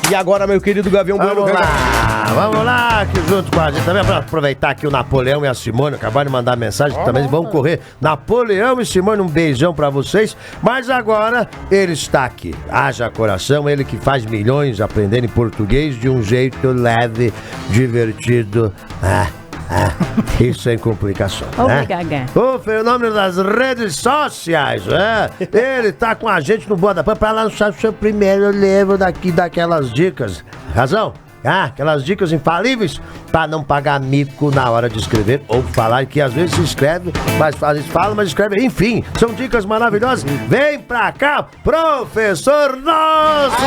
E agora, meu querido Gavião Bueno. Vamos lá, aqui junto com a gente também, pra aproveitar que o Napoleão e a Simone acabaram de mandar mensagem, que também vão correr. Napoleão e Simone, um beijão pra vocês. Mas agora, ele está aqui. Haja coração, ele que faz milhões aprendendo em português de um jeito leve, divertido. E sem complicações, né? O fenômeno das redes sociais, ele tá com a gente no Boa da Pan pra lançar o seu primeiro livro daquelas dicas. Razão? Aquelas dicas infalíveis pra não pagar mico na hora de escrever ou falar, que às vezes se escreve, mas às vezes fala, mas escreve. Enfim, são dicas maravilhosas. Vem pra cá, professor Nosley!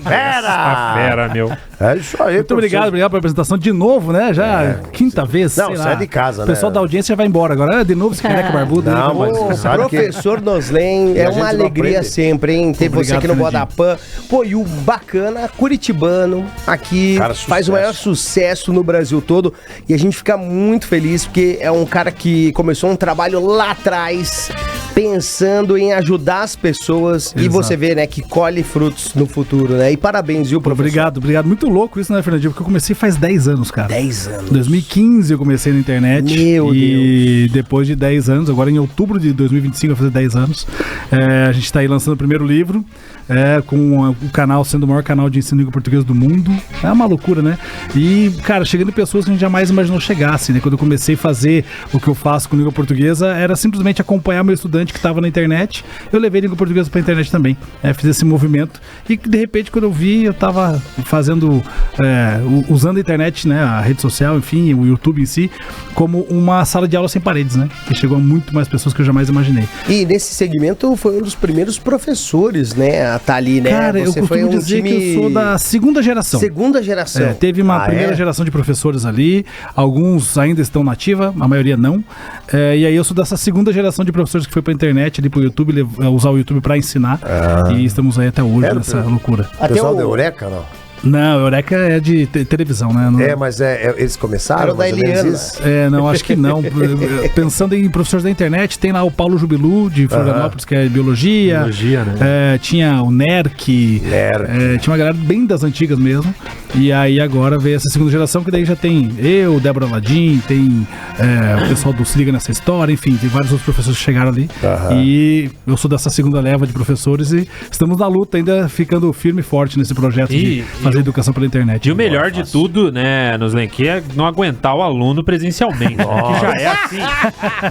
Fera, meu. É isso aí, muito obrigado pela apresentação de novo, né? Já quinta vez, não, sai de casa, né? O pessoal da audiência já vai embora agora. De novo, esse careca barbudo. Não, mas professor Nosley, é uma alegria sempre, hein? Ter você aqui no Boa da Pan. Pô, e o bacana, curitibano, aqui, cara, faz o maior sucesso no Brasil todo. E a gente fica muito feliz, porque é um cara que começou um trabalho lá atrás, pensando em ajudar as pessoas. Exato. E você vê, né, que colhe frutos no futuro, né? E parabéns, viu, professor? Obrigado. Muito louco isso, né, Fernandinho? Porque eu comecei faz 10 anos, cara. 10 anos. 2015 eu comecei na internet. Meu Deus. Depois de 10 anos, agora em outubro de 2025 vai fazer 10 anos, a gente tá aí lançando o primeiro livro, com o canal sendo o maior canal de ensino de língua portuguesa do mundo. É uma loucura, né? E, cara, chegando em pessoas que a gente jamais imaginou chegasse, né? Quando eu comecei a fazer o que eu faço com língua portuguesa, era simplesmente acompanhar meu estudante que estava na internet. Eu levei língua portuguesa pra internet também. Fiz esse movimento. E, de repente, quando eu vi, eu tava fazendo, usando a internet, né? A rede social, enfim, o YouTube em si, como uma sala de aula sem paredes, né? Que chegou a muito mais pessoas que eu jamais imaginei. E nesse segmento foi um dos primeiros professores, né? A tá ali, né? Cara, eu costumo dizer que eu sou da segunda geração. Segunda geração. Teve uma primeira geração de professores ali, alguns ainda estão na ativa, a maioria não. E aí eu sou dessa segunda geração de professores que foi pra internet, ali pro YouTube, usar o YouTube pra ensinar. E estamos aí até hoje nessa loucura. Até pessoal da Eureka, não? Não, Eureka é de televisão, né? Não... mas eles começaram? Da Eliana. Não, acho que não. Pensando em professores da internet, tem lá o Paulo Jubilu, de Florianópolis, que é biologia. Biologia, né? Tinha o NERC. Tinha uma galera bem das antigas mesmo. E aí agora veio essa segunda geração, que daí já tem eu, Débora Ladim, tem o pessoal do Se Liga Nessa História, enfim, tem vários outros professores que chegaram ali. E eu sou dessa segunda leva de professores e estamos na luta ainda, ficando firme e forte nesse projeto de fazer educação pela internet. E o melhor de tudo, né, Nosley, que é não aguentar o aluno presencialmente, né, que já é assim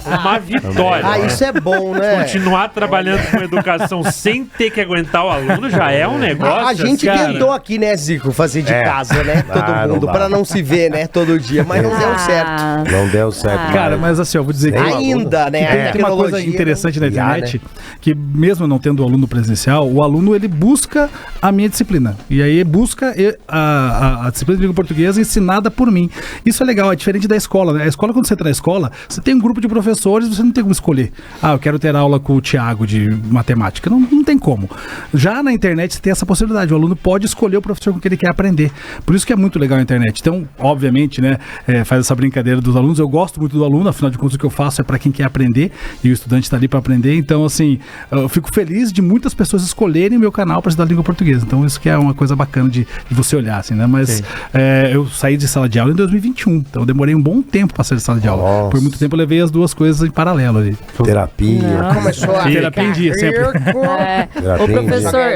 uma vitória. Isso é bom, né? Continuar trabalhando com educação sem ter que aguentar o aluno já é um negócio. A gente tentou aqui, né, Zico, fazer de casa, né? Todo mundo, pra não se ver, né, todo dia, mas não deu certo. Não deu certo. Cara, mas assim, eu vou dizer que ainda, né? Tem uma coisa interessante na internet, que mesmo não tendo o aluno presencial, o aluno, ele busca a minha disciplina. E aí busca a disciplina de língua portuguesa ensinada por mim. Isso é legal, é diferente da escola, né? A escola, quando você entra na escola, você tem um grupo de professores, você não tem como escolher. Eu quero ter aula com o Thiago de matemática. Não tem como. Já na internet você tem essa possibilidade. O aluno pode escolher o professor com que ele quer aprender. Por isso que é muito legal a internet. Então, obviamente, né, faz essa brincadeira dos alunos. Eu gosto muito do aluno, afinal de contas o que eu faço é para quem quer aprender e o estudante está ali para aprender. Então, assim, eu fico feliz de muitas pessoas escolherem o meu canal para estudar língua portuguesa. Então, isso que é uma coisa bacana de você olhar, assim, né? Mas eu saí de sala de aula em 2021, então eu demorei um bom tempo para sair de sala de aula. Nossa. Por muito tempo eu levei as duas coisas em paralelo ali. Terapia. Começou a terapia em dia, sempre. O professor,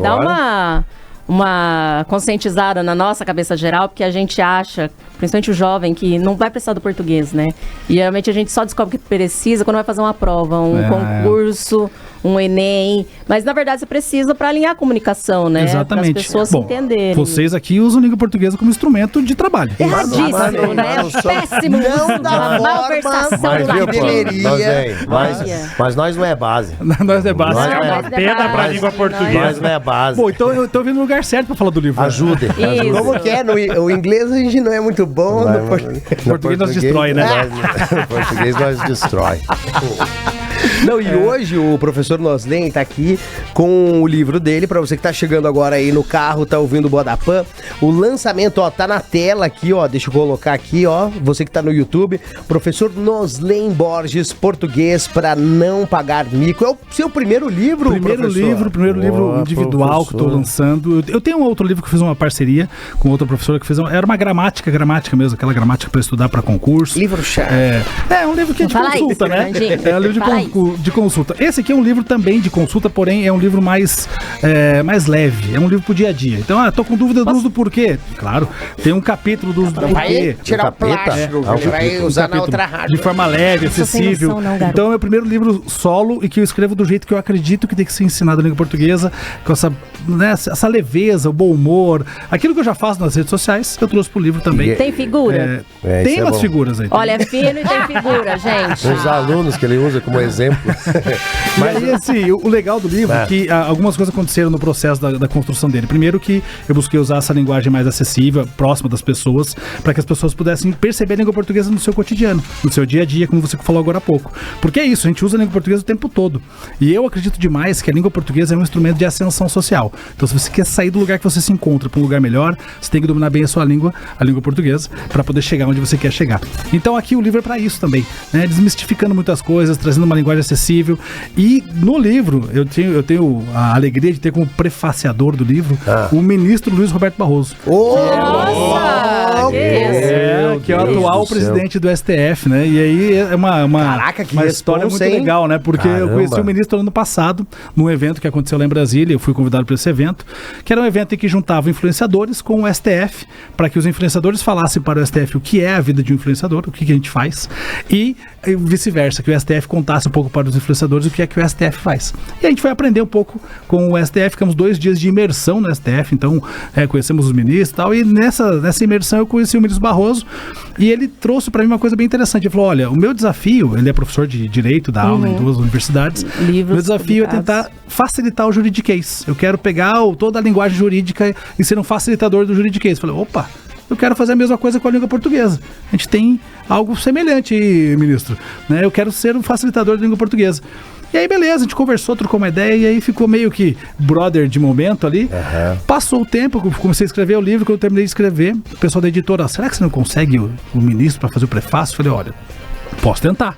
dá uma conscientizada na nossa cabeça geral, porque a gente acha, principalmente o jovem, que não vai precisar do português, né? E realmente a gente só descobre que precisa quando vai fazer uma prova, um concurso, um Enem. Mas na verdade você precisa para alinhar a comunicação, né? Exatamente. Para as pessoas se entenderem. Vocês aqui usam língua portuguesa como instrumento de trabalho. Erradíssimo, né? Péssimo. Não dá malversação do Mas nós não é base. Nós é base. É uma pena pra língua portuguesa. Nós não é base. Bom, então eu tô vindo no lugar certo pra falar do livro. Ajudem. Como que é? O inglês a gente não é muito bom. No português nós destrói, né? No português nós destrói. Não, e hoje o professor Noslen tá aqui com o livro dele, pra você que tá chegando agora aí no carro, tá ouvindo o Bodapan. O lançamento, ó, tá na tela aqui, ó, deixa eu colocar aqui, ó, você que tá no YouTube, professor Noslen Borges, português pra não pagar mico. É o seu primeiro livro, primeiro livro individual professor. Que eu tô lançando. Eu tenho um outro livro que eu fiz uma parceria com outra professora que fez era uma gramática mesmo, aquela gramática pra estudar pra concurso. Livro chato. É um livro que é de consulta, né? É um livro de consulta. Esse aqui é um livro também de consulta, porém é um livro mais leve. É um livro pro dia a dia. Então, tô com dúvida do uso do porquê. Claro, tem um capítulo do uso do porquê. Vai tirar o plástico, ele vai usar na outra rádio. De forma leve, acessível. Então, é o meu primeiro livro solo e que eu escrevo do jeito que eu acredito que tem que ser ensinado a língua portuguesa, com essa leveza, o bom humor. Aquilo que eu já faço nas redes sociais, eu trouxe pro livro também. Tem figura? Tem umas figuras aí. Olha, é fino e tem figura, gente. Os alunos que ele usa como exemplo. Mas aí, assim, o legal do livro é que algumas coisas aconteceram no processo da construção dele. Primeiro que eu busquei usar essa linguagem mais acessível, próxima das pessoas, para que as pessoas pudessem perceber a língua portuguesa no seu cotidiano, no seu dia a dia, como você falou agora há pouco. Porque é isso, a gente usa a língua portuguesa o tempo todo. E eu acredito demais que a língua portuguesa é um instrumento de ascensão social. Então, se você quer sair do lugar que você se encontra para um lugar melhor, você tem que dominar bem a língua portuguesa, para poder chegar onde você quer chegar. Então, aqui o livro é para isso também, né? Desmistificando muitas coisas, trazendo uma linguagem acessível. E no livro, eu tenho a alegria de ter como prefaciador do livro o ministro Luiz Roberto Barroso. Nossa! Que é o atual presidente do STF, né? E aí é uma história muito legal, né? Porque eu conheci o ministro ano passado, num evento que aconteceu lá em Brasília, eu fui convidado para esse evento, que era um evento em que juntava influenciadores com o STF, para que os influenciadores falassem para o STF o que é a vida de um influenciador, o que a gente faz, e vice-versa, que o STF contasse um pouco para os influenciadores o que é que o STF faz. E a gente foi aprender um pouco com o STF, ficamos 2 dias de imersão no STF, então conhecemos os ministros e tal, e nessa imersão eu conheci o ministro Barroso, e ele trouxe para mim uma coisa bem interessante. Ele falou, olha, o meu desafio, ele é professor de Direito, dá aula em 2 universidades, meu desafio é tentar facilitar o juridiquês. Eu quero pegar toda a linguagem jurídica e ser um facilitador do juridiquês. Eu falei, opa, eu quero fazer a mesma coisa com a língua portuguesa. A gente tem algo semelhante aí, ministro, né? Eu quero ser um facilitador da língua portuguesa. E aí, beleza, a gente conversou, trocou uma ideia, e aí ficou meio que brother de momento ali. Passou o tempo, eu comecei a escrever o livro, quando eu terminei de escrever, o pessoal da editora, será que você não consegue o ministro para fazer o prefácio? Eu falei, olha, posso tentar.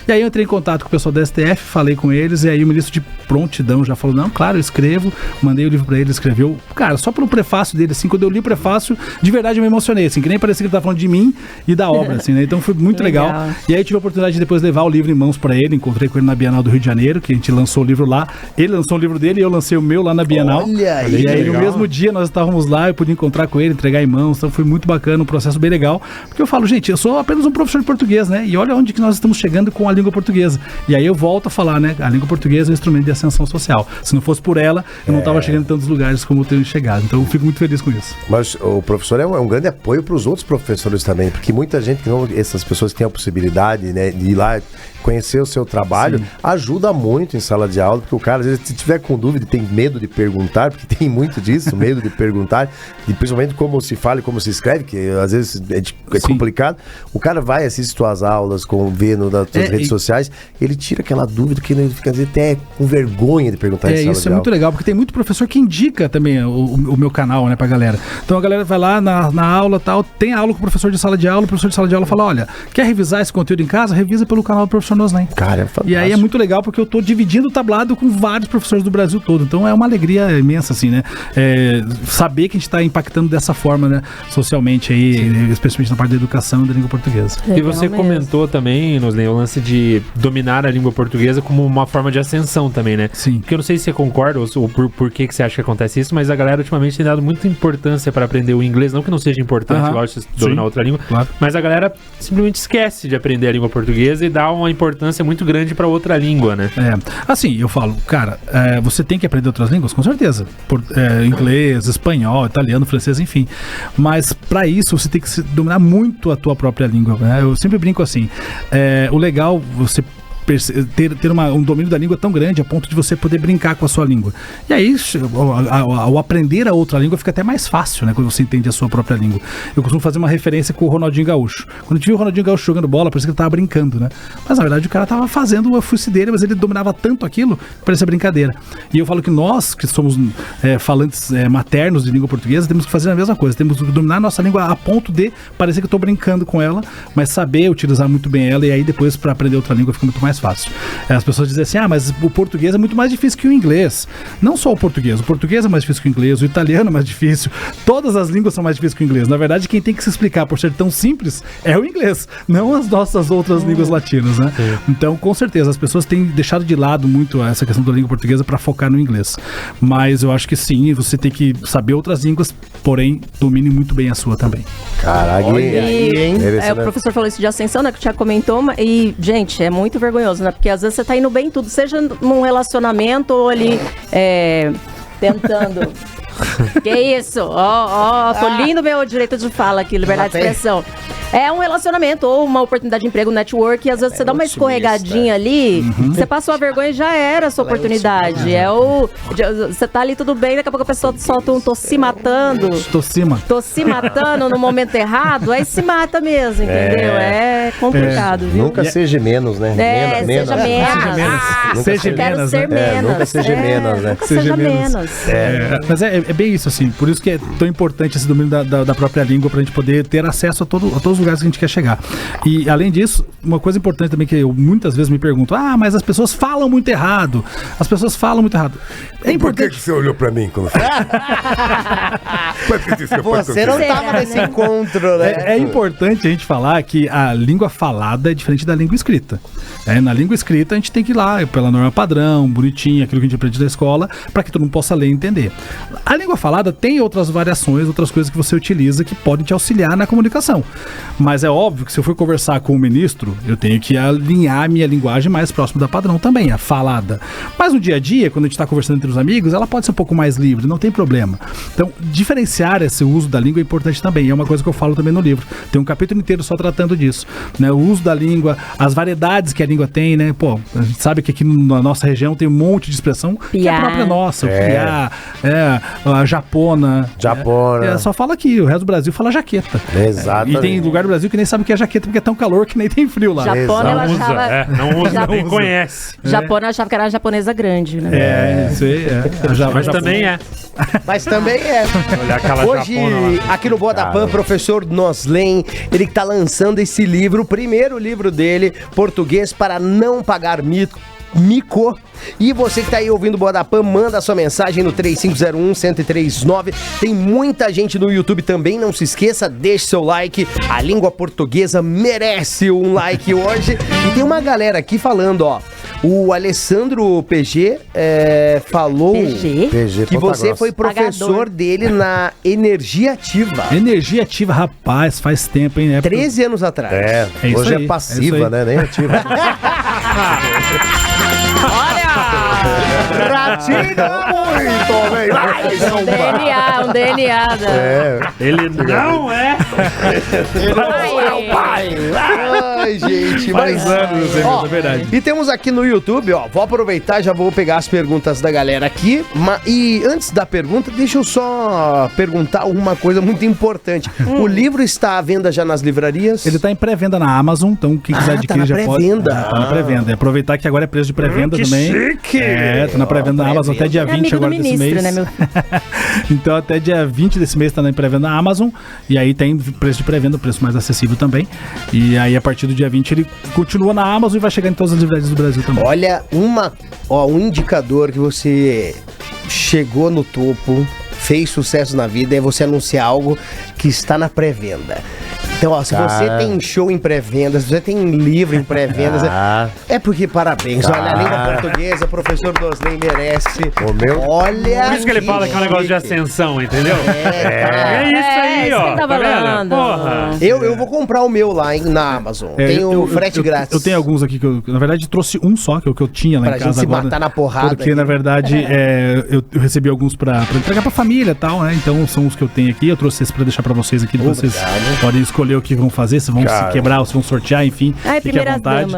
E aí eu entrei em contato com o pessoal da STF, falei com eles, e aí o ministro de prontidão já falou, não, claro, eu escrevo, mandei o livro pra ele, escreveu, cara, só pelo prefácio dele, assim, quando eu li o prefácio, de verdade eu me emocionei, assim, que nem parecia que ele tava falando de mim e da obra, assim, né, então foi muito legal. E aí eu tive a oportunidade de depois levar o livro em mãos pra ele, encontrei com ele na Bienal do Rio de Janeiro, que a gente lançou o livro lá, ele lançou o livro dele e eu lancei o meu lá na Bienal. Olha aí, e aí no mesmo dia nós estávamos lá, eu pude encontrar com ele, entregar em mãos, então foi muito bacana, um processo bem legal, porque eu falo, gente, eu sou apenas um professor de português, né, e olha onde que nós estamos chegando com a língua portuguesa. E aí eu volto a falar, né? A língua portuguesa é um instrumento de ascensão social. Se não fosse por ela, eu não estava chegando em tantos lugares como eu tenho chegado. Então eu fico muito feliz com isso. Mas o professor é um grande apoio para os outros professores também, porque muita gente, essas pessoas que têm a possibilidade, né, de ir lá conhecer o seu trabalho, ajuda muito em sala de aula, porque o cara, às vezes, se tiver com dúvida e tem medo de perguntar, porque tem muito disso, medo de perguntar, e principalmente como se fala e como se escreve, que às vezes é complicado, o cara vai, assiste suas aulas, vê nas suas redes sociais, ele tira aquela dúvida que ele fica até com vergonha de perguntar em sala isso de aula. Muito legal, porque tem muito professor que indica também o meu canal, né, pra galera. Então a galera vai lá na aula tal, tem aula com o professor de sala de aula, o professor de sala de aula fala, olha, quer revisar esse conteúdo em casa? Revisa pelo canal do professor Noslen. Cara, é fantástico. E aí é muito legal porque eu tô dividindo o tablado com vários professores do Brasil todo. Então é uma alegria imensa, assim, né? Saber que a gente tá impactando dessa forma, né? Socialmente aí, especialmente na parte da educação e da língua portuguesa. E você comentou também, Noslen, o lance de dominar a língua portuguesa como uma forma de ascensão também, né? Sim. Porque eu não sei se você concorda ou por que você acha que acontece isso, mas a galera ultimamente tem dado muita importância para aprender o inglês. Não que não seja importante, lógico, dominar outra língua, claro, mas a galera simplesmente esquece de aprender a língua portuguesa e dá uma importância muito grande para outra língua, né? Assim, eu falo, cara, você tem que aprender outras línguas, com certeza. Inglês, espanhol, italiano, francês, enfim. Mas para isso você tem que dominar muito a tua própria língua, né? Eu sempre brinco assim, o legal, você ter um domínio da língua tão grande a ponto de você poder brincar com a sua língua. E aí, ao aprender a outra língua, fica até mais fácil, né? Quando você entende a sua própria língua. Eu costumo fazer uma referência com o Ronaldinho Gaúcho. Quando a gente viu o Ronaldinho Gaúcho jogando bola, parecia que ele tava brincando, né? Mas na verdade o cara tava fazendo uma fuce dele, mas ele dominava tanto aquilo que parecia brincadeira. E eu falo que nós, que somos falantes maternos de língua portuguesa, temos que fazer a mesma coisa. Temos que dominar a nossa língua a ponto de parecer que eu tô brincando com ela, mas saber utilizar muito bem ela, e aí depois para aprender outra língua fica muito mais fácil. As pessoas dizem assim, mas o português é muito mais difícil que o inglês. Não só o português é mais difícil que o inglês, o italiano é mais difícil, todas as línguas são mais difíceis que o inglês. Na verdade, quem tem que se explicar por ser tão simples é o inglês, não as nossas outras línguas latinas, né? Então, com certeza, as pessoas têm deixado de lado muito essa questão da língua portuguesa para focar no inglês. Mas eu acho que sim, você tem que saber outras línguas, porém, domine muito bem a sua também. Caraca, o professor falou isso de ascensão, né, que o Thiago comentou, e, gente, é muito vergonhoso, né, porque às vezes você tá indo bem tudo, seja num relacionamento ou ali, tentando... Que isso? Tô lindo meu direito de fala aqui, liberdade de expressão. É um relacionamento ou uma oportunidade de emprego, network, e às vezes você dá uma escorregadinha ali, você passou a vergonha e já era a sua oportunidade. Você tá ali tudo bem, daqui a pouco a pessoa solta um tô se matando. Tô se matando no momento errado, aí se mata mesmo, entendeu? É complicado, viu? Nunca seja menos, né? Seja menos. Seja menos, né? Nunca seja menos, né? Nunca seja menos. Mas é bem isso, assim. Por isso que é tão importante esse domínio da própria língua, pra gente poder ter acesso a todos os lugares que a gente quer chegar. E, além disso, uma coisa importante também que eu muitas vezes me pergunto, mas as pessoas falam muito errado. As pessoas falam muito errado. É importante... Por que você olhou pra mim? Você não estava nesse encontro, né? É importante a gente falar que a língua falada é diferente da língua escrita. Na língua escrita, a gente tem que ir lá pela norma padrão, bonitinha, aquilo que a gente aprende da escola, para que todo mundo possa ler e entender. A língua falada tem outras variações, outras coisas que você utiliza que podem te auxiliar na comunicação. Mas é óbvio que se eu for conversar com o ministro, eu tenho que alinhar a minha linguagem mais próximo da padrão também, a falada. Mas no dia a dia, quando a gente está conversando entre os amigos, ela pode ser um pouco mais livre, não tem problema. Então, diferenciar esse uso da língua é importante também. É uma coisa que eu falo também no livro. Tem um capítulo inteiro só tratando disso, né? O uso da língua, as variedades que a língua tem, né? Pô, a gente sabe que aqui na nossa região tem um monte de expressão que é a própria nossa. O piá, a japona. Só fala aqui, o resto do Brasil fala jaqueta. Exatamente. E tem lugar do Brasil que nem sabe o que é jaqueta, porque é tão calor que nem tem frio lá. Japona, ela achava... Não usa, nem conhece. Japona achava que era a japonesa grande, né? Isso aí, Mas também é. Mas também é. Hoje, aqui no Boa da Pan, professor Noslen, ele que tá lançando esse livro, o primeiro livro dele, Português para Não Pagar Mico. E você que tá aí ouvindo o Boa da Pan, manda a sua mensagem no 3501-1039. Tem muita gente no YouTube também, não se esqueça, deixe seu like. A língua portuguesa merece um like hoje. E tem uma galera aqui falando, o Alessandro PG falou que você foi professor dele na Energia Ativa. Energia Ativa, rapaz, faz tempo, hein? 13 anos atrás. Hoje é passiva, né? Nem ativa. Olha! Ratinho muito, velho. Um DNA. Ele não é. Ele não é o pai. Ai, gente. Faz anos, é verdade. E temos aqui no YouTube, vou aproveitar, já vou pegar as perguntas da galera aqui. E antes da pergunta, deixa eu só perguntar uma coisa muito importante. O livro está à venda já nas livrarias? Ele está em pré-venda na Amazon, então quem quiser adquirir já pode. Tá na pré-venda. Aproveitar que agora é preço de pré-venda também. Chique! Tá na pré-venda na Amazon até dia 20 agora desse mês. Né, meu? Então até dia 20 desse mês tá na pré-venda na Amazon. E aí tem preço de pré-venda, preço mais acessível também. E aí a partir do dia 20 ele continua na Amazon e vai chegar em todas as livrarias do Brasil também. Olha, um indicador que você chegou no topo, fez sucesso na vida, é você anunciar algo que está na pré-venda. Então, se você tem show em pré-vendas, se você tem livro em pré-vendas, é porque parabéns. Olha, a língua portuguesa, professor Noslen merece. Olha. Por isso que ele fala que é um negócio de ascensão, entendeu? É isso aí, ó. Tá vendo? Porra. Eu vou comprar o meu lá na Amazon. Tem o frete grátis. Eu tenho alguns aqui que eu, na verdade, trouxe um só, que é o que eu tinha lá em casa agora. Pra gente se matar na porrada. Porque, na verdade, eu recebi alguns pra entregar pra família e tal, né? Então, são os que eu tenho aqui. Eu trouxe esses pra deixar pra vocês aqui. Vocês podem escolher. escolher o que vão fazer, se vão se quebrar ou se vão sortear, enfim. Fique à vontade.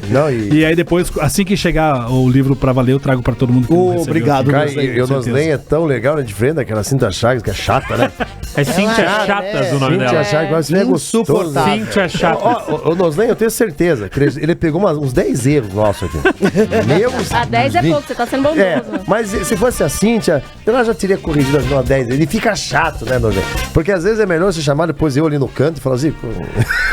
Não, e aí depois, assim que chegar o livro pra valer, eu trago pra todo mundo que obrigado. E o Noslen é tão legal, né? Diferente daquela Cíntia Chagas, que é chata, né? É Cíntia Chatas o nome dela. Cíntia Chagas, é insuportável. Cíntia Chatas. O Noslen, eu tenho certeza que ele pegou uns 10 erros nossos aqui. 10 é pouco, você tá sendo bondoso. Mas se fosse a Cíntia, ela já teria corrigido as 10. Ele fica chato, né, Noslen? Porque às vezes é melhor você chamar depois eu ali no canto e falar assim...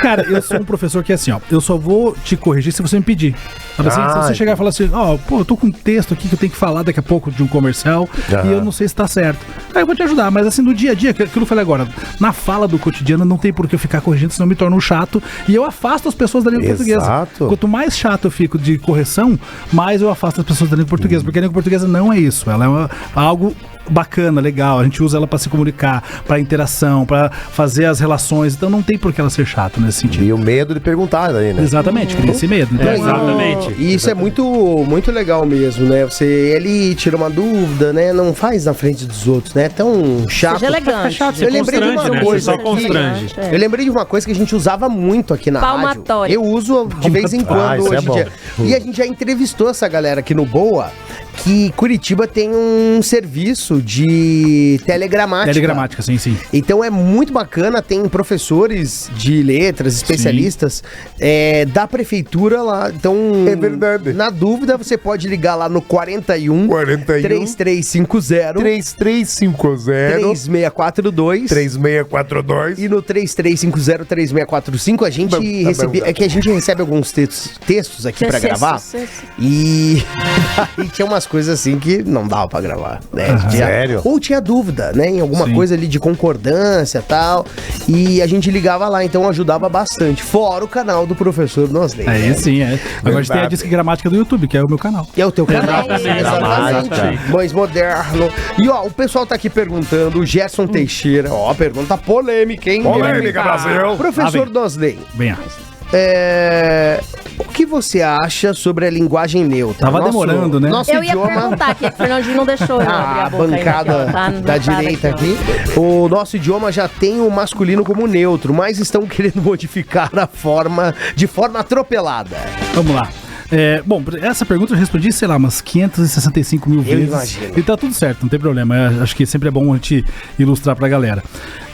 Cara, eu sou um professor que é assim, ó, eu só vou te corrigir se você me pedir. Assim, se você chegar e falar assim, eu tô com um texto aqui que eu tenho que falar daqui a pouco de um comercial e eu não sei se tá certo. Aí eu vou te ajudar, mas assim, no dia a dia, aquilo que eu falei agora, na fala do cotidiano não tem por que eu ficar corrigindo, senão eu me torno um chato e eu afasto as pessoas da língua portuguesa. Quanto mais chato eu fico de correção, mais eu afasto as pessoas da língua portuguesa, porque a língua portuguesa não é isso, ela é algo bacana, legal, a gente usa ela para se comunicar, para interação, para fazer as relações, então não tem por que ela ser chata nesse sentido. E o medo de perguntar aí, né? Exatamente, cria esse medo. Então, exatamente. E isso é muito legal mesmo, né? Ele tira uma dúvida, né? Não faz na frente dos outros, né? É tão chato. Seja elegante. Eu lembrei de uma coisa Eu lembrei de uma coisa que a gente usava muito aqui na Palmatório. rádio. Eu uso de vez em quando hoje em dia. E a gente já entrevistou essa galera aqui no Boa, que Curitiba tem um serviço de telegramática. Telegramática, sim. Então é muito bacana, tem professores de letras, especialistas da prefeitura lá. Então, é verdade. Na dúvida, você pode ligar lá no 41 3350 3642 e no 3350 3645 a gente recebe alguns textos aqui pra gravar. E aí tinha umas coisas assim que não dava pra gravar, né? Sério? Ou tinha dúvida, né? Em alguma coisa ali de concordância e tal. E a gente ligava lá, então ajudava bastante. Fora o canal do professor Noslen. Aí sim, é. Agora a gente tem a Disque Gramática do YouTube, que é o meu canal. E é o teu canal. Exatamente. Mães Moderno. E ó, o pessoal tá aqui perguntando, o Gerson Teixeira. Ó, pergunta polêmica, hein? Polêmica, Brasil. Professor Noslen. Bem, o que você acha sobre a linguagem neutra? Tava demorando, né? Nosso eu ia perguntar aqui, que o Fernandinho não deixou eu abrir a boca. Bancada da direita aqui. O nosso idioma já tem o masculino como neutro, mas estão querendo modificar a forma de forma atropelada. Vamos lá. Bom, essa pergunta eu respondi, sei lá, umas 565 mil vezes. Imagino. E tá tudo certo, não tem problema. Acho que sempre é bom a gente ilustrar pra galera.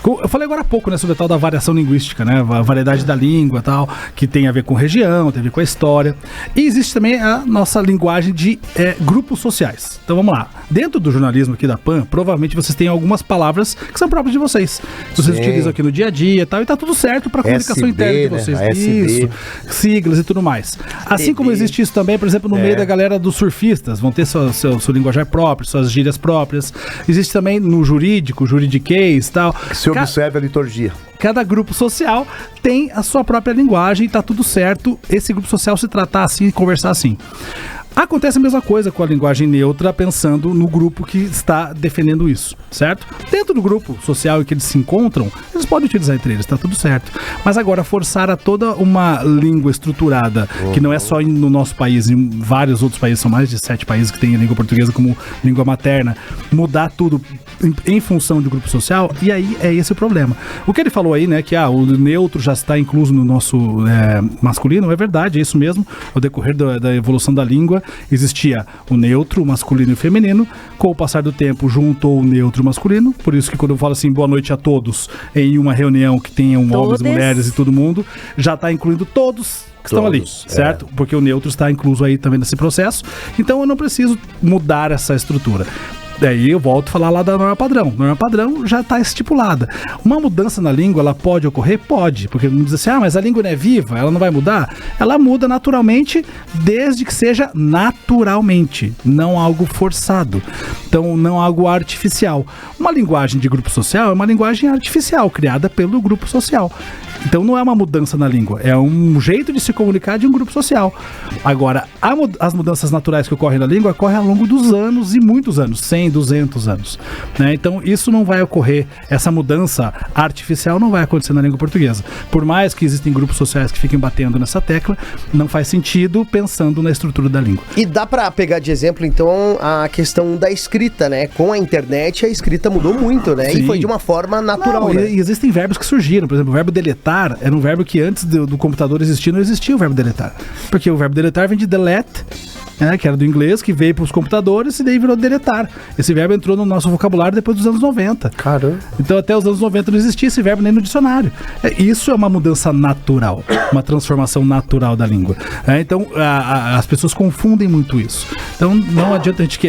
Eu falei agora há pouco, né, sobre a tal da variação linguística, né, a variedade da língua e tal, que tem a ver com região, tem a ver com a história. E existe também a nossa linguagem de grupos sociais. Então vamos lá. Dentro do jornalismo aqui da PAN, provavelmente vocês têm algumas palavras que são próprias de vocês. Que vocês utilizam aqui no dia a dia e tal, e tá tudo certo pra comunicação interna de vocês. Né? Isso, siglas e tudo mais. Assim como existe isso também, por exemplo, no meio da galera dos surfistas, vão ter seu linguajar próprio, suas gírias próprias. Existe também no jurídico, juridiquês e tal. Se observe a liturgia. Cada grupo social tem a sua própria linguagem e tá tudo certo esse grupo social se tratar assim e conversar assim. Acontece a mesma coisa com a linguagem neutra, pensando no grupo que está defendendo isso, certo? Dentro do grupo social em que eles se encontram, eles podem utilizar entre eles, tá tudo certo. Mas agora, forçar a toda uma língua estruturada, que não é só no nosso país, em vários outros países, são mais de 7 países que têm a língua portuguesa como língua materna, mudar tudo em função de grupo social, e aí é esse o problema. O que ele falou aí, né, que o neutro já está incluso no nosso masculino, é verdade, é isso mesmo. Ao decorrer da evolução da língua, existia o neutro, o masculino e o feminino. Com o passar do tempo, juntou o neutro e o masculino. Por isso que quando eu falo assim, boa noite a todos, em uma reunião que tenham homens, mulheres e todo mundo, já está incluindo todos que estão ali, certo? Porque o neutro está incluso aí também nesse processo. Então eu não preciso mudar essa estrutura. Daí eu volto a falar lá da norma padrão. Norma padrão já está estipulada. Uma mudança na língua, ela pode ocorrer? Pode. Porque não diz assim, mas a língua não é viva, ela não vai mudar? Ela muda naturalmente, desde que seja naturalmente, não algo forçado. Então, não algo artificial. Uma linguagem de grupo social é uma linguagem artificial, criada pelo grupo social. Então não é uma mudança na língua, é um jeito de se comunicar de um grupo social. Agora, as mudanças naturais que ocorrem na língua ocorrem ao longo dos anos e muitos anos, 100, 200 anos. Né? Então isso não vai ocorrer, essa mudança artificial não vai acontecer na língua portuguesa. Por mais que existem grupos sociais que fiquem batendo nessa tecla, não faz sentido pensando na estrutura da língua. E dá pra pegar de exemplo, então, a questão da escrita, né? Com a internet, a escrita mudou muito, né? Sim. E foi de uma forma natural, não, né? E existem verbos que surgiram, por exemplo, o verbo deletar era um verbo que antes do computador existir, não existia o verbo deletar. Porque o verbo deletar vem de delete, que era do inglês, que veio para os computadores e daí virou deletar. Esse verbo entrou no nosso vocabulário depois dos anos 90. Caramba. Então até os anos 90 não existia esse verbo nem no dicionário. Isso é uma mudança natural, uma transformação natural da língua. Então as pessoas confundem muito isso. Então não adianta a gente...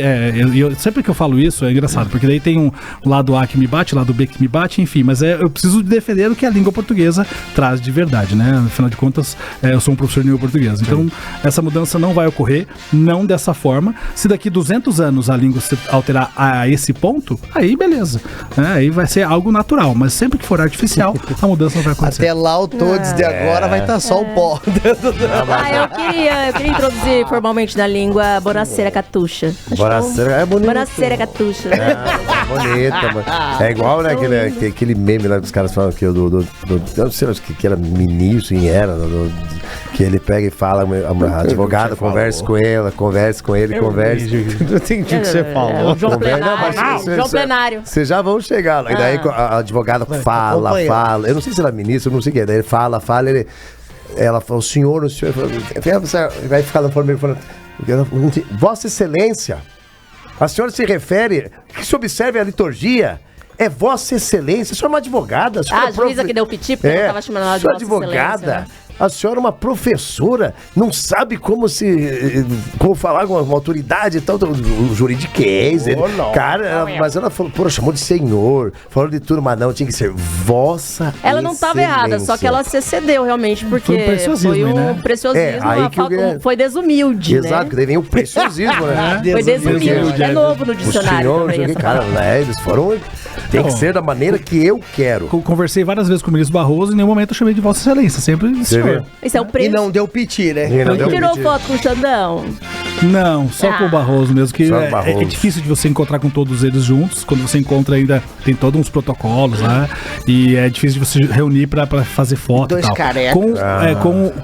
sempre que eu falo isso é engraçado, porque daí tem um lado A que me bate, lado B que me bate, enfim, mas eu preciso defender o que a língua portuguesa traz de verdade, né? Afinal de contas, eu sou um professor de língua portuguesa. Então essa mudança não vai ocorrer, não dessa forma. Se daqui 200 anos a língua se alterar a esse ponto, aí beleza. Aí vai ser algo natural, mas sempre que for artificial, a mudança não vai acontecer. Até lá o todos de agora vai estar só o pó. Eu queria introduzir formalmente na língua Bonaceira Catuxa. Bonaceira é bonito. Bonaceira Catuxa. Bonita, mano. É igual, né, aquele meme lá que os caras falam que eu não sei, acho que era ministro em era, que ele pega e fala, a advogada conversa com ela, conversa com ele, conversa. Não entendi o que você falou. João Plenário. Vocês já vão chegar lá. E daí a advogada fala. Eu não sei se ela é ministra, eu não sei o que é. Daí ele fala, ela fala, o senhor, vai ficar na forma falando, Vossa Excelência, a senhora se refere, que se observe a liturgia, é Vossa Excelência, a senhora é uma advogada. A juíza que deu piti, porque eu tava chamando ela de Vossa advogada. Excelência, né? A senhora é uma professora, não sabe como falar com uma autoridade e tal, o juridiquês. Cara, mas ela falou, chamou de senhor, falou de tudo, mas não, tinha que ser Vossa Ela não estava errada, só que ela se excedeu realmente, porque foi um preciosismo, foi desumilde, Exato, né? que daí vem o preciosismo, né? Foi desumilde, é novo no dicionário também. Cara, eles foram... Tem que ser da maneira que eu quero. Conversei várias vezes com o ministro Barroso e em nenhum momento eu chamei de Vossa Excelência, sempre senhor. Esse é o preço. E não deu piti, né? Tirou foto com o Xandão? Não, só com o Barroso mesmo, que é difícil de você encontrar com todos eles juntos. Quando você encontra ainda, tem todos uns protocolos lá, e é difícil de você reunir pra fazer foto e tal.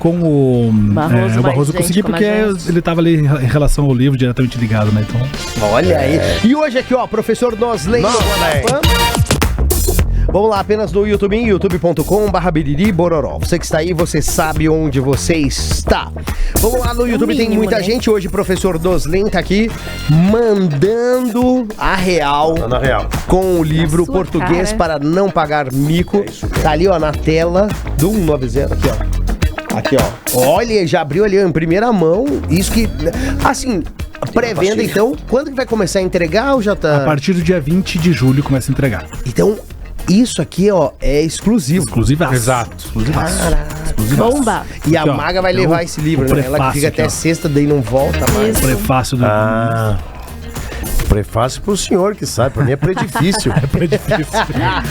Com o Barroso eu consegui, porque ele tava ali em relação ao livro, diretamente ligado, né? Então... Olha aí. E hoje aqui, ó, professor Nosley. Vamos lá, apenas no YouTube, youtube.com/biriribororó. Você que está aí, você sabe onde você está. Vamos lá, no YouTube tem muita gente. Hoje, professor Nosley tá aqui mandando a real com o livro Português para Não Pagar Mico. Tá ali, ó, na tela do 190. Aqui, ó. Aqui, ó. Olha, já abriu ali ó, em primeira mão. Isso que, assim... Pré-venda, então, quando que vai começar a entregar ou já tá... A partir do dia 20 de julho começa a entregar. Então, isso aqui, ó, é exclusivo. Exclusivaço. Exato. Exclusivaço. Bomba. E a Maga vai levar esse livro, né? Ela que fica até sexta, daí não volta mais. O prefácio do... Prefácio pro senhor que sabe, pra mim é predifício.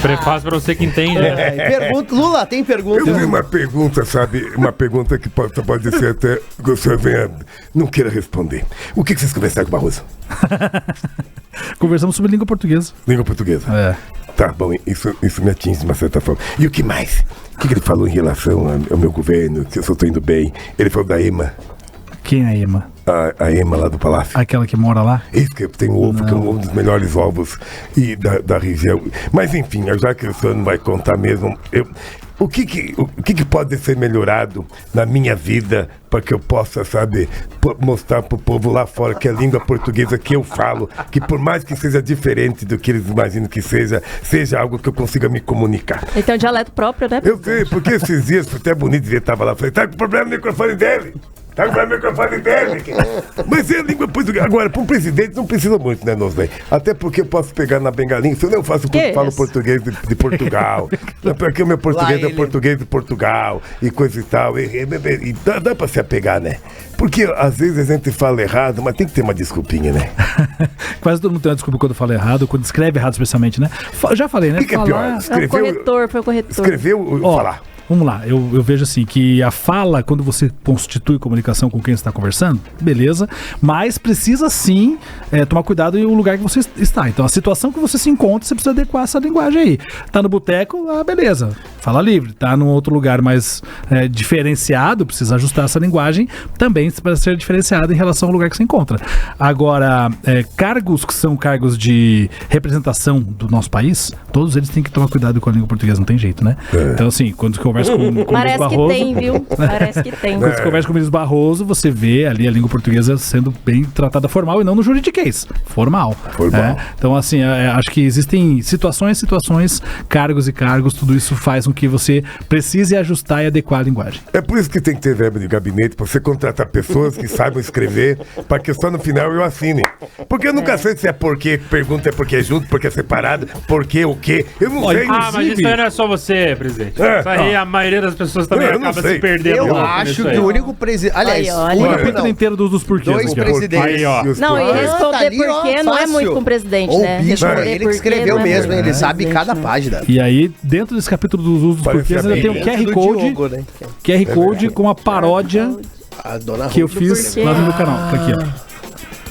Prefácio pra você que entende. Pergunta, Lula, tem pergunta? Eu tenho uma pergunta, sabe? Uma pergunta que pode ser até que o senhor venha, não queira responder. O que vocês conversaram com o Barroso? Conversamos sobre língua portuguesa. Língua portuguesa? Tá bom, isso me atinge de uma certa forma. E o que mais? O que ele falou em relação ao meu governo, que eu estou indo bem? Ele falou da EMA. Quem é a EMA? A EMA lá do Palácio. Aquela que mora lá? Isso, que tem o ovo, que é um dos melhores ovos da região. Mas enfim, já que o senhor não vai contar mesmo, o que pode ser melhorado na minha vida para que eu possa, sabe, mostrar pro povo lá fora que a língua portuguesa que eu falo, que por mais que seja diferente do que eles imaginam que seja algo que eu consiga me comunicar. Ele tem um dialeto próprio, né? Eu sei, porque esses dias foi até bonito de ver, tava lá, falei, tá com problema no microfone dele? Tá com o microfone dele. Mas é a língua portuguesa. Agora, para um presidente não precisa muito, né, Nosley? Até porque eu posso pegar na bengalinha. Se eu não falo português de Portugal. Porque o meu português é português de Portugal e coisa e tal. E dá para se apegar, né? Porque às vezes a gente fala errado, mas tem que ter uma desculpinha, né? Quase todo mundo tem uma desculpa quando fala errado, quando escreve errado especialmente, né? Já falei, né? O que é pior? Foi o corretor. Escreveu ou falar? vamos lá, eu vejo assim, que a fala, quando você constitui comunicação com quem está conversando, beleza, mas precisa sim tomar cuidado em o lugar que você está. Então, a situação que você se encontra, você precisa adequar essa linguagem aí. Tá no boteco, beleza, fala livre. Tá num outro lugar mais diferenciado, precisa ajustar essa linguagem também para ser diferenciado em relação ao lugar que você encontra. Agora, cargos que são cargos de representação do nosso país, todos eles têm que tomar cuidado com a língua portuguesa, não tem jeito, né? Então, assim, quando você conversa com o Ministro Barroso... Parece que tem, viu? Parece que tem. Quando você conversa com o Ministro Barroso, você vê ali a língua portuguesa sendo bem tratada formal e não no juridiquês. Formal. Então, assim, acho que existem situações, cargos e cargos, tudo isso faz com que você precise ajustar e adequar a linguagem. É por isso que tem que ter verba de gabinete, pra você contratar pessoas que saibam escrever, para que só no final eu assine. Porque eu nunca sei se é porque, pergunta é porque é junto, porque é separado, porque o quê. Eu não sei. Mas isso aí não é só você, presidente. Isso aí a maioria das pessoas também acaba se perdendo. Eu acho que o único presidente... Aliás, o capítulo inteiro dos porquês. 2 presidentes. Aí, ó. Não, e responder porquê não é muito com o presidente, né? Ele que escreveu mesmo, ele sabe cada página. E aí, dentro desse capítulo dos usos dos porquês, ainda tem o QR Code. QR Code com uma paródia que eu fiz lá no meu canal. Tá aqui, ó.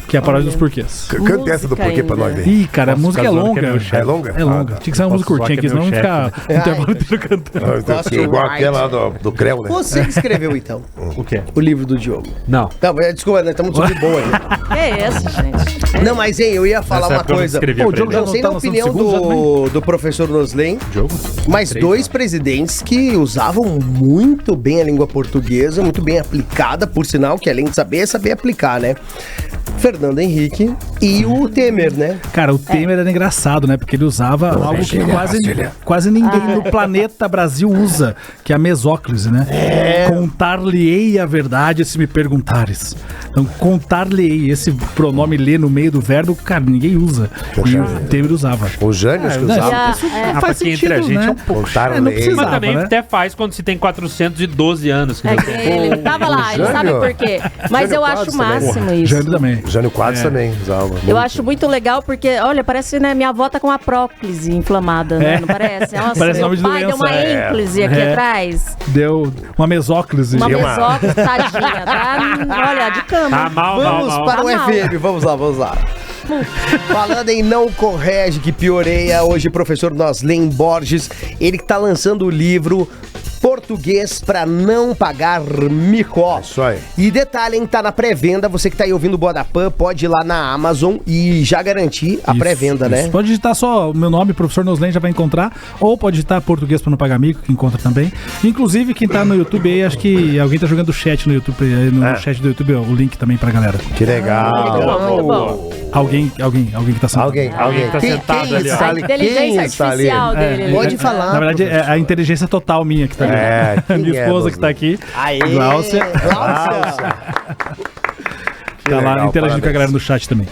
Que é a paródia dos porquês. Canta essa do porquê pra nós aí. Ih, cara, a música é longa. É longa? É longa. Tinha que ser uma música curtinha aqui, senão não ficar o intervalo inteiro cantando. Igual aquela do Creu, né? Você que escreveu, então. O quê? O livro do Diogo. Não. Desculpa, nós estamos sobre boa aí. Que é esse, gente? Não, mas, hein, eu ia falar uma coisa. O Diogo já não sei na opinião do professor Noslen, mas 2 presidentes que usavam muito bem a língua portuguesa, muito bem aplicada, por sinal, que além de saber aplicar, né? Fernando Henrique e o Temer, né? Cara, o Temer era engraçado, né? Porque ele usava algo que quase ninguém no planeta Brasil usa, que é a mesóclise, né? Contar-lhe-ei a verdade se me perguntares. Então, contar-lhe-ei, esse pronome lê no meio do verbo, cara, ninguém usa. E o Temer usava. O Jânio acho que usava. Isso não faz sentido, entre a gente né? é um pouco. Mas também até faz quando se tem 412 anos. Que Ele tava lá, ele sabe por quê. Mas eu acho o máximo isso. Jânio também. Jânio Quadros também usava. Eu acho muito legal porque, olha, parece, né, minha avó tá com uma próclise inflamada, né? Não parece? Nossa, parece nome de pai doença. deu uma ênclise aqui atrás. Deu uma mesóclise. Uma mesóclise, tadinha. Tá, olha, de cama. Vamos para o FM, vamos lá. Falando em não corrige, que pioreia, hoje professor Noslen Borges, ele que tá lançando o livro Português para não pagar mico. Isso aí. E detalhe, hein, tá na pré-venda, você que tá aí ouvindo o Bodapan, pode ir lá na Amazon e já garantir a pré-venda, né? Pode digitar só o meu nome, professor Noslen, já vai encontrar, ou pode digitar Português para não pagar mico, que encontra também. Inclusive, quem tá no YouTube aí, acho que alguém tá jogando chat no YouTube, no chat do YouTube, ó, o link também pra galera. Que legal. Muito bom. Alguém que tá sentado. Alguém que tá sentado ali, ó. A inteligência artificial dele. Pode falar. Na verdade, é a inteligência total minha que tá ali. Minha esposa que tá aqui. Aê! Gláucia. Tá lá legal, interagindo com a galera no chat também.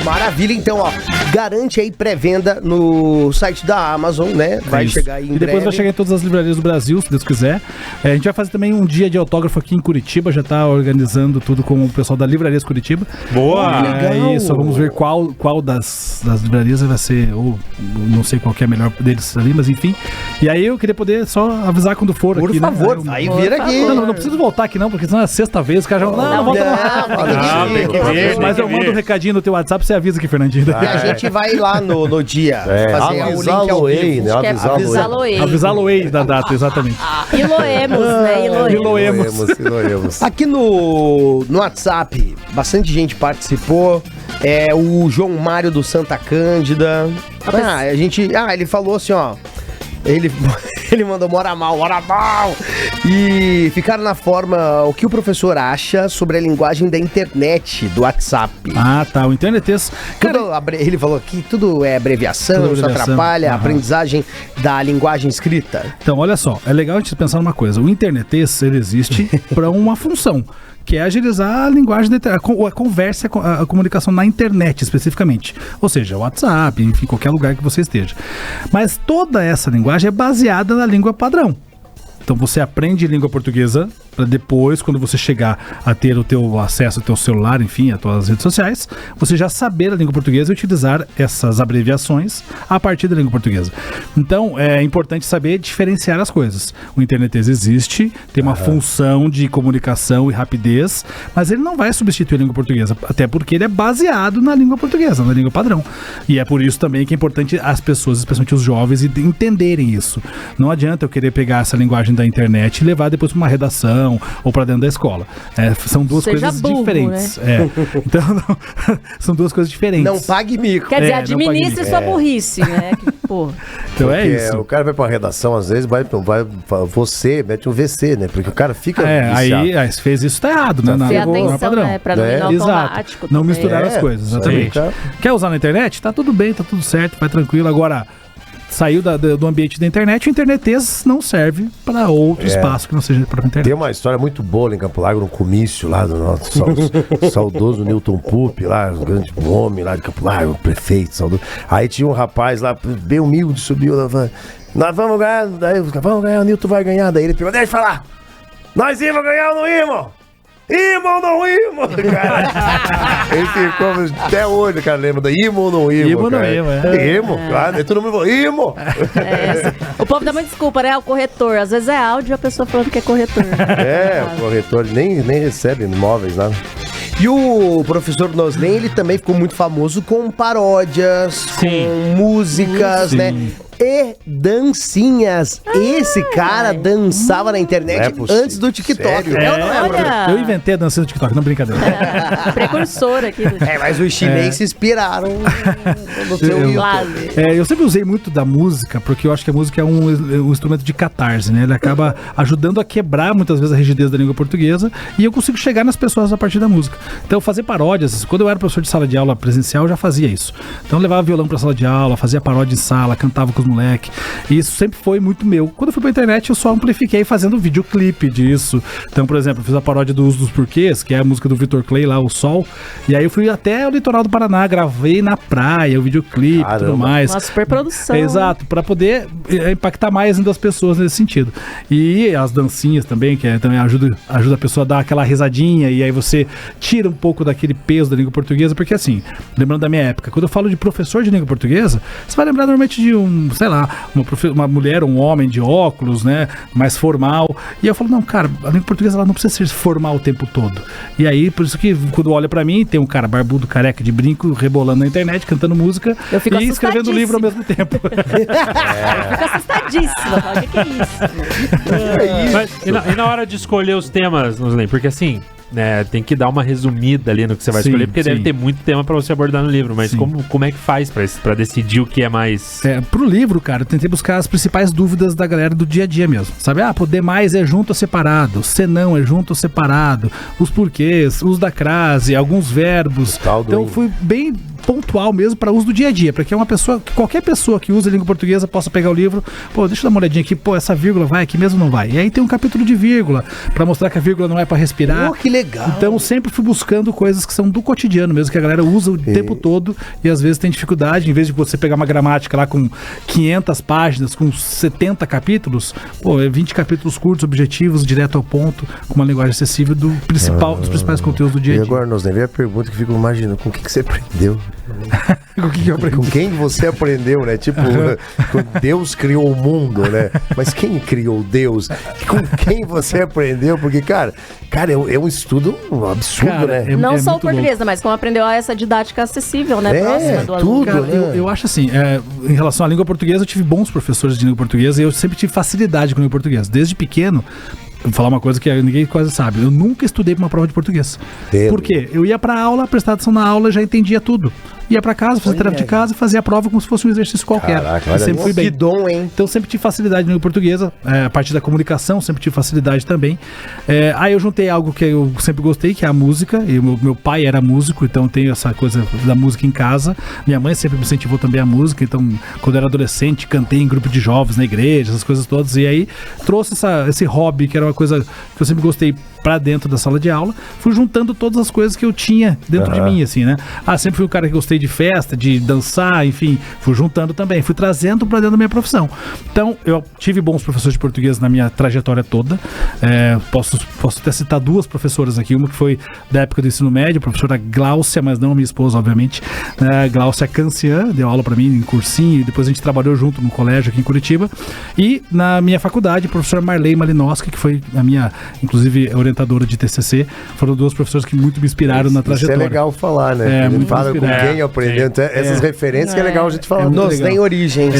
Maravilha. Então, ó, garante aí pré-venda no site da Amazon, né? Vai chegar aí em breve. E depois vai chegar em todas as livrarias do Brasil, se Deus quiser. A gente vai fazer também um dia de autógrafo aqui em Curitiba, já tá organizando tudo com o pessoal da Livrarias Curitiba. Boa! Aí só vamos ver qual das livrarias vai ser, ou não sei qual que é a melhor deles ali, mas enfim. E aí eu queria poder só avisar quando for por aqui, favor, né? Aí vira aqui. Não preciso voltar aqui não, porque senão é sexta vez, os caras já não volta não. Tem que ver, mas eu mando um recadinho no teu WhatsApp, você avisa aqui, Fernandinho. E a gente vai lá no dia fazer o link ao vivo. Avisá-lo-ei da data, exatamente. Iloemos, né? Iloemos. Aqui no WhatsApp, bastante gente participou. O João Mário do Santa Cândida. Ele falou assim, ó. Ele mandou mora mal. E ficaram na forma, o que o professor acha sobre a linguagem da internet, do WhatsApp. O internetês. Ele falou que tudo é abreviação, isso atrapalha a aprendizagem da linguagem escrita. Então, olha só, é legal a gente pensar numa coisa. O internetês, ele existe para uma função, que é agilizar a linguagem, a conversa, a comunicação na internet especificamente. Ou seja, WhatsApp, enfim, qualquer lugar que você esteja. Mas toda essa linguagem é baseada na língua padrão. Então você aprende língua portuguesa para depois, quando você chegar a ter o teu acesso ao teu celular, enfim, às tuas redes sociais, você já saber a língua portuguesa e utilizar essas abreviações a partir da língua portuguesa. Então, é importante saber diferenciar as coisas. O internetês existe, tem uma função de comunicação e rapidez, mas ele não vai substituir a língua portuguesa, até porque ele é baseado na língua portuguesa, na língua padrão. E é por isso também que é importante as pessoas, especialmente os jovens, entenderem isso. Não adianta eu querer pegar essa linguagem da internet e levar depois para uma redação ou para dentro da escola. São duas coisas diferentes. Né? Então, são duas coisas diferentes. Não pague mico. Quer dizer, administre sua burrice, né? Então porque é isso. O cara vai pra redação, às vezes, você mete um VC, né? Porque o cara fica aí fez isso, tá errado, né? Ter atenção, padrão. Né? Pra não automático. Não misturar as coisas, exatamente. Quer usar na internet? Tá tudo bem, tá tudo certo, vai tranquilo. Agora, saiu do ambiente da internet, o internetês não serve para outro espaço que não seja para a internet. Tem uma história muito boa em Campo Largo, no comício lá do nosso saudoso Newton Pupp, lá, um grande homem lá de Campo Largo, prefeito, saudoso. Aí tinha um rapaz lá, bem humilde, subiu lá, nós vamos ganhar, o Newton vai ganhar, daí ele pegou, deixa eu falar, nós íamos ganhar ou não íamos? Imo ou não imo, cara? Ele ficou até hoje, cara, lembra da imo ou não imo? Imo ou não imo, Imo, claro, todo mundo falou, imo! O povo dá muita desculpa, né? O corretor, às vezes é áudio a pessoa falando que é corretor. O corretor nem recebe imóveis, nada. E o professor Noslen, ele também ficou muito famoso com paródias, com músicas, né? E dancinhas. Esse cara dançava na internet antes do TikTok. Eu inventei a dança do TikTok, não brincadeira. Precursor aqui. Mas os chineses se inspiraram no seu eu sempre usei muito da música, porque eu acho que a música é um instrumento de catarse, né? Ele acaba ajudando a quebrar muitas vezes a rigidez da língua portuguesa e eu consigo chegar nas pessoas a partir da música. Então, fazer paródias, quando eu era professor de sala de aula presencial, eu já fazia isso. Então, eu levava violão pra sala de aula, fazia paródia em sala, cantava com os moleques. E isso sempre foi muito meu. Quando eu fui pra internet, eu só amplifiquei fazendo videoclipe disso. Então, por exemplo, eu fiz a paródia do Uso dos Porquês, que é a música do Vitor Clay lá, O Sol. E aí eu fui até o litoral do Paraná, gravei na praia, o videoclipe e tudo mais. Uma super produção. Exato, pra poder impactar mais ainda as pessoas nesse sentido. E as dancinhas também, que também ajuda a pessoa a dar aquela risadinha, e aí você tira um pouco daquele peso da língua portuguesa, porque assim, lembrando da minha época, quando eu falo de professor de língua portuguesa, você vai lembrar normalmente de uma mulher, um homem de óculos, né, mais formal, e eu falo, não, cara, a língua portuguesa ela não precisa ser formal o tempo todo. E aí, por isso que quando olha pra mim, tem um cara barbudo, careca, de brinco, rebolando na internet, cantando música e escrevendo livro ao mesmo tempo. Eu fico assustadíssima, falo, o que é isso? Mas, e na hora de escolher os temas, Noslen, porque assim, né, tem que dar uma resumida ali no que você vai escolher, porque deve ter muito tema pra você abordar no livro, mas como é que faz pra decidir o que é mais... Pro livro, cara, eu tentei buscar as principais dúvidas da galera do dia a dia mesmo, sabe? Poder mais é junto ou separado, senão é junto ou separado, os porquês, uso da crase, alguns verbos. Então eu fui bem pontual mesmo para uso do dia a dia, para que qualquer pessoa que usa a língua portuguesa possa pegar o livro, deixa eu dar uma olhadinha aqui, essa vírgula vai aqui mesmo, não vai. E aí tem um capítulo de vírgula, para mostrar que a vírgula não é para respirar. Que legal. Então eu sempre fui buscando coisas que são do cotidiano mesmo, que a galera usa o tempo todo e às vezes tem dificuldade, em vez de você pegar uma gramática lá com 500 páginas, com 70 capítulos, 20 capítulos curtos, objetivos, direto ao ponto, com uma linguagem acessível dos principais conteúdos do dia a dia. E agora, nós veio a pergunta que fico imaginando, com o que você aprendeu? Com quem você aprendeu, né? Tipo, Deus criou o mundo, né? Mas quem criou Deus? Com quem você aprendeu? Porque, cara, é um estudo absurdo, né? Não só o português, mas como aprendeu essa didática acessível, né? Próxima do aluno. Cara, eu acho assim, em relação à língua portuguesa, eu tive bons professores de língua portuguesa e eu sempre tive facilidade com a língua portuguesa. Desde pequeno, vou falar uma coisa que ninguém quase sabe. Eu nunca estudei para uma prova de português. Por quê? Eu ia pra aula, prestar atenção na aula e já entendia tudo. Ia pra casa, fazia tarefa de casa e fazia a prova como se fosse um exercício qualquer. Caraca, sempre fui bem. Que dom, hein? Então sempre tive facilidade na língua portuguesa, a partir da comunicação sempre tive facilidade também. Aí eu juntei algo que eu sempre gostei, que é a música, e meu pai era músico, então tenho essa coisa da música em casa. Minha mãe sempre me incentivou também a música, então quando eu era adolescente cantei em grupo de jovens na igreja, essas coisas todas, e aí trouxe esse hobby, que era uma coisa que eu sempre gostei pra dentro da sala de aula, fui juntando todas as coisas que eu tinha dentro de mim, assim, né? Sempre fui um cara que gostei de festa, de dançar, enfim, fui juntando também, fui trazendo pra dentro da minha profissão. Então, eu tive bons professores de português na minha trajetória toda. Posso até citar duas professoras aqui, uma que foi da época do ensino médio, a professora Gláucia, mas não a minha esposa, obviamente. Gláucia Cancian, deu aula pra mim em cursinho, e depois a gente trabalhou junto no colégio aqui em Curitiba. E na minha faculdade, a professora Marley Malinowski, que foi a minha, inclusive, orientadora de TCC. Foram duas professoras que muito me inspiraram na trajetória. Isso é legal falar, né? Muito fala com quem aprendeu. Então, essas referências que é legal a gente falar. Nos tem origens.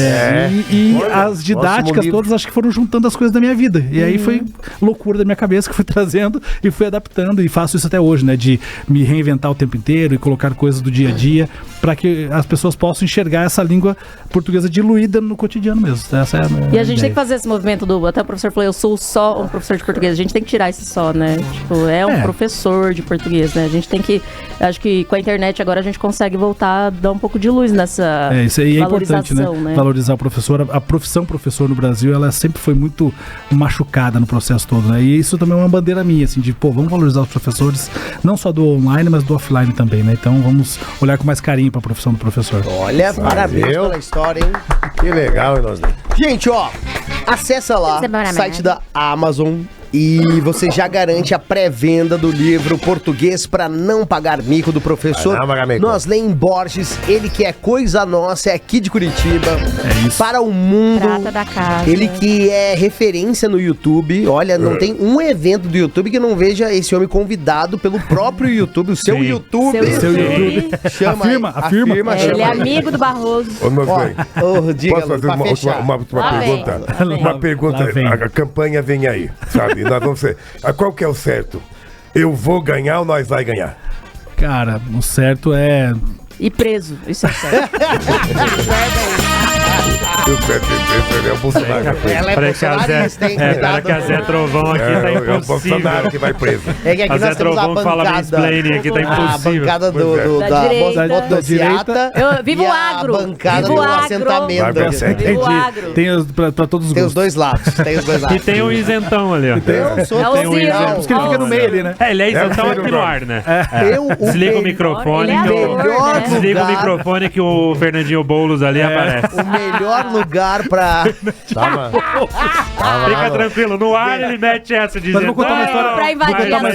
E as didáticas todas, acho que foram juntando as coisas da minha vida. E aí foi loucura da minha cabeça que fui trazendo e fui adaptando. E faço isso até hoje, né? De me reinventar o tempo inteiro e colocar coisas do dia a dia para que as pessoas possam enxergar essa língua portuguesa diluída no cotidiano mesmo. Essa é a minha E a gente ideia. tem que fazer esse movimento até o professor falou, eu sou só um professor de português. A gente tem que tirar esse só, né? Tipo, um professor de português, né? A gente tem que, acho que com a internet agora a gente consegue voltar a dar um pouco de luz nessa isso aí é importante, né? Valorizar o professor. A profissão professor no Brasil, ela sempre foi muito machucada no processo todo, né? E isso também é uma bandeira minha, assim, de, vamos valorizar os professores, não só do online, mas do offline também, né? Então vamos olhar com mais carinho para a profissão do professor. Olha, parabéns pela história, hein? Que legal, nós. Gente, acessa lá, site da Amazon, e você já garante a pré-venda do livro Português para Não Pagar Mico, do professor Noslen Borges. Ele que é coisa nossa, é aqui de Curitiba, para o mundo. Prata da casa. Ele que é referência no YouTube. Olha, não tem um evento do YouTube que não veja esse homem convidado pelo próprio YouTube, o seu YouTube. Seu YouTube. Chama, afirma. Ele é amigo do Barroso. Posso fazer uma pergunta? Uma pergunta, a campanha vem aí, sabe? Nós vamos ser. Qual que é o certo? Eu vou ganhar ou nós vai ganhar? Cara, o certo é... E preso, isso é certo. É o Bolsonaro. Ela é bolsonarista, hein? Espera que a Zé Trovão aqui tá impossível. É o Bolsonaro que vai preso. É que aqui a Zé nós temos Trovão que fala mansplaining aqui, tá impossível. A bancada da direita. Viva o agro! A bancada Viva o do agro! assentamento. Viva o agro! Tem pra todos os Tem os dois lados. E tem um isentão ali, ó. É o Ciro. Por isso que ele fica no meio ali, né? Ele é isentão aqui no ar, né? Desliga o microfone. Desliga o microfone que o Fernandinho Boulos ali aparece. O melhor lugar pra... Fica tranquilo, no ar ele mete essa de... Mas vou contar uma história, pra invadir a sua casa.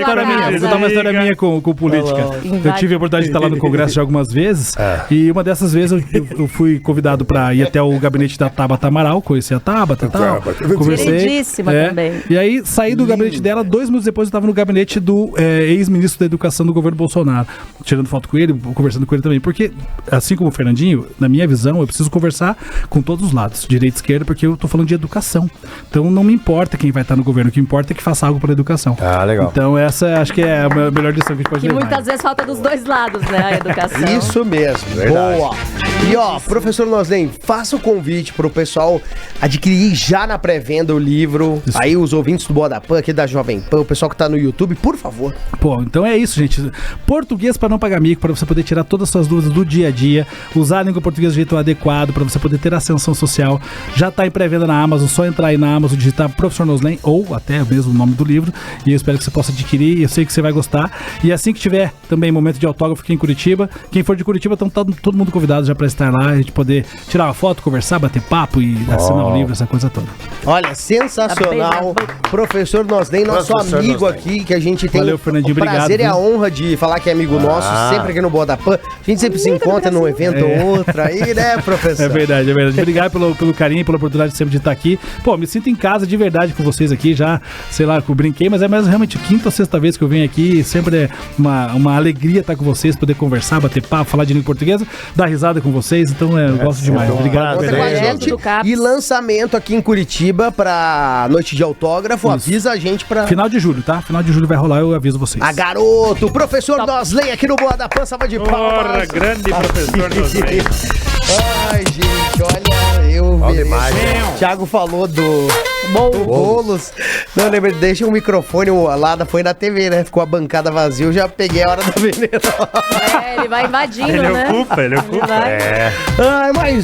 vou contar uma história minha com política. Eu tive a oportunidade de estar lá no Congresso já algumas vezes, e uma dessas vezes eu fui convidado para ir até o gabinete da Tabata Amaral, conheci a Tabata e tal, conversei. Queridíssima também. E aí saí do gabinete dela, 2 minutos depois eu estava no gabinete do ex-ministro da Educação do governo Bolsonaro, tirando foto com ele, conversando com ele também, porque assim como o Fernandinho, na minha visão, eu preciso conversar com todos os lados, direita e esquerda, porque eu tô falando de educação. Então não me importa quem vai estar no governo, o que importa é que faça algo pela educação. Legal. Então essa acho que é a melhor lição que a gente pode levar. Que muitas vezes falta dos dois lados, né, a educação. Isso mesmo. Verdade. Boa. E professor Noslen, faça o convite pro pessoal adquirir já na pré-venda o livro. Isso. Aí os ouvintes do Boa da Pan, aqui da Jovem Pan, o pessoal que tá no YouTube, por favor. Então é isso, gente. Português para não pagar mico, para você poder tirar todas as suas dúvidas do dia a dia, usar a língua portuguesa do jeito adequado, para você poder ter ascensão social. Já tá em pré-venda na Amazon, só entrar aí na Amazon, digitar Professor Noslen, ou até mesmo o nome do livro, e eu espero que você possa adquirir, eu sei que você vai gostar. E assim que tiver também momento de autógrafo aqui em Curitiba, quem for de Curitiba, então tá todo mundo convidado já para estar lá, a gente poder tirar uma foto, conversar, bater papo e assinar o livro, essa coisa toda. Olha, sensacional. Professor Noslen, nosso amigo aqui, que a gente tem o prazer e a honra de falar que é amigo nosso, sempre aqui no Boa da Pan. A gente sempre se encontra num evento ou outro aí, né, professor? É verdade. Obrigado pelo carinho, pela oportunidade sempre de estar aqui. Me sinto em casa de verdade com vocês aqui, já, sei lá, eu brinquei, mas é mais realmente quinta ou sexta vez que eu venho aqui, sempre é uma alegria estar com vocês, poder conversar, bater papo, falar de língua portuguesa, dar risada com vocês, então eu gosto demais. Obrigado. E lançamento aqui em Curitiba pra noite de autógrafo, avisa a gente pra... Final de julho, tá? Final de julho vai rolar, eu aviso vocês. Garoto, professor Noslen aqui no Boa da Pan, salva de palmas. Grande professor Noslen. Ai, gente, olha, eu vi. Thiago falou do Boulos. Não, lembra, deixa o microfone lá, foi na TV, né? Ficou a bancada vazia, eu já peguei a hora da veneno. Ele vai invadindo, ele né? Ele ocupa. Ai, mas